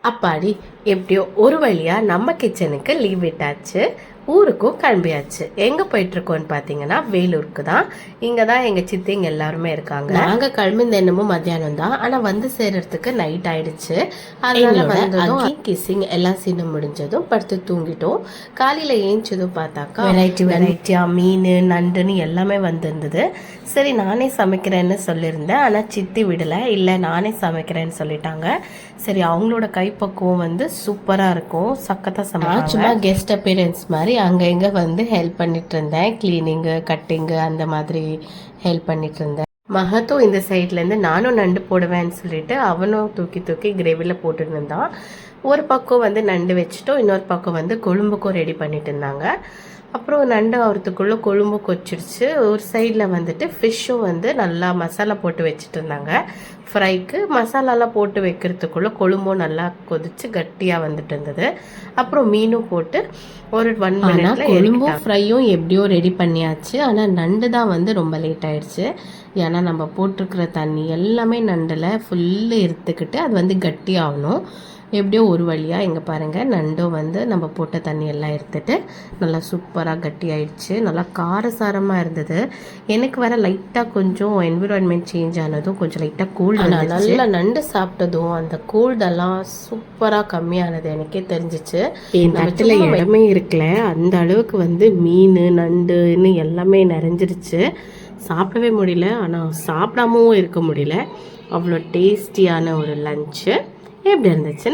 அப்பாடி எப்படியோ ஒரு வழியா நம்ம கிச்சனுக்கு லீவ் விட்டாச்சு. ஊருக்கும் கிளம்பியாச்சு. எங்க போயிட்டு இருக்கோம்னு பாத்தீங்கன்னா வேலூருக்கு தான். இங்க தான் எங்க சித்திங்க எல்லாருமே இருக்காங்க. நாங்க கிளம்பிந்த என்னமோ மத்தியானம் தான், ஆனா வந்து சேர்றதுக்கு நைட் ஆயிடுச்சு. அதனால வந்ததும் கிசிங் எல்லாம் சீன முடிஞ்சதும் படுத்து தூங்கிட்டோம். காலையில ஏஞ்சதும் பார்த்தாக்கா வெரைட்டியா மீன் நண்டுன்னு எல்லாமே வந்திருந்தது. சரி நானே சமைக்கிறேன்னு சொல்லியிருந்தேன், ஆனா சித்தி விடல, இல்லை நானே சமைக்கிறேன்னு சொல்லிட்டாங்க. சரி அவங்களோட கைப்பக்குவம் வந்து சூப்பரா இருக்கும், சக்கத்தா சமைச்சாங்க. சும்மா கெஸ்ட் அப்பியரன்ஸ் மாதிரி அங்கே இங்கே வந்து ஹெல்ப் பண்ணிட்டு இருந்தேன். கிளீனிங்கு கட்டிங்கு அந்த மாதிரி ஹெல்ப் பண்ணிட்டு இருந்தேன். மகத்தும் இந்த சைட்லேருந்து நானும் நண்டு போடுவேன்னு சொல்லிட்டு அவனும் தூக்கி தூக்கி கிரேவியில் போட்டுட்டு இருந்தான். ஒரு பக்கம் வந்து நண்டு வச்சுட்டோம், இன்னொரு பக்கம் வந்து கொழும்புக்கும் ரெடி பண்ணிட்டு இருந்தாங்க. அப்புறம் நண்டு ஆகிறதுக்குள்ளே கொழும்பு கொச்சிடுச்சு. ஒரு சைடில் வந்துட்டு ஃபிஷ்ஷும் வந்து நல்லா மசாலா போட்டு வச்சுட்டு இருந்தாங்க. ஃப்ரைக்கு மசாலாலாம் போட்டு வைக்கிறதுக்குள்ளே கொழும்பும் நல்லா கொதிச்சு கட்டியாக வந்துட்டு இருந்தது. அப்புறம் மீனும் போட்டு ஒரு 1 மினிட்ல கொழும்பும் ஃப்ரையும் எப்படியோ ரெடி பண்ணியாச்சு. ஆனால் நண்டு தான் வந்து ரொம்ப லேட் ஆயிடுச்சு. ஏன்னா நம்ம போட்டிருக்கிற தண்ணி எல்லாமே நண்டில் ஃபுல்லு எடுத்துக்கிட்டு அது வந்து கட்டி ஆகணும். எப்படியோ ஒரு வழியாக இங்கே பாருங்கள் நண்டும் வந்து நம்ம போட்ட தண்ணி எல்லாம் எடுத்துட்டு நல்லா சூப்பராக கட்டி ஆயிடுச்சு. நல்லா காரசாரமாக இருந்தது. எனக்கு வர லைட்டாக கொஞ்சம் என்விரான்மெண்ட் சேஞ்ச் ஆனதும் கொஞ்சம் லைட்டாக கோல்டு, நல்லா நண்டு சாப்பிட்டதும் அந்த கோல்டெல்லாம் சூப்பராக கம்மியானது எனக்கே தெரிஞ்சிச்சு. என் தட்டில் இடமே இருக்கல, அந்த அளவுக்கு வந்து மீன் நண்டுன்னு எல்லாமே நிறைஞ்சிருச்சு. சாப்பிடவே முடியல, ஆனால் சாப்பிடாமவும் இருக்க முடியல. அவ்வளோ டேஸ்டியான ஒரு லஞ்சு எப்படி இருந்துச்சு.